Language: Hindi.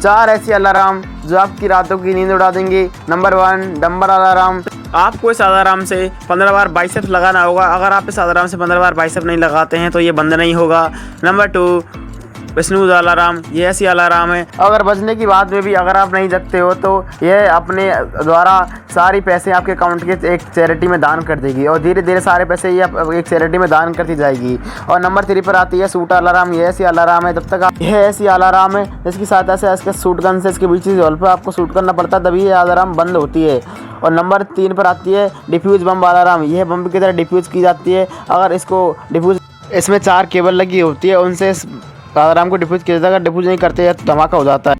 4 ऐसी अलार्म जो आपकी रातों की नींद उड़ा देंगी। Number 1 dumbbell alarm. आपको इस अलार्म से 15 बार बाइसेप्स लगाना होगा। अगर आप इस अलार्म से 15 बार बाइसेप नहीं लगाते हैं तो ये बंद नहीं होगा। Number 2 snooze alarm. ये ऐसी अलार्म है अगर बजने की बाद में भी अगर आप नहीं जगते हो तो यह अपने द्वारा सारी पैसे आपके अकाउंट के एक चैरिटी में दान कर देगी और धीरे धीरे सारे पैसे ये एक चैरिटी में दान करती जाएगी। और नंबर 3 पर आती है सूट अलार्म। ये ऐसी अलार्म है जब तक आप यह ऐसी अलार्म है जिसकी सहायता से इसके सूट गन से इसके बीच की जॉल पर आपको शूट करना पड़ता है, तभी ये अलार्म बंद होती है। और नंबर 3 पर आती है डिफ्यूज़ बम अलार्म। यह बम की तरह डिफ्यूज़ की जाती है। अगर इसको डिफ्यूज़ इसमें 4 केबल लगी होती है, उनसे अलार्म को डिफ्यूज़ किया जाता है। अगर डिफ्यूज़ नहीं करते हैं तो धमाका हो जाता है।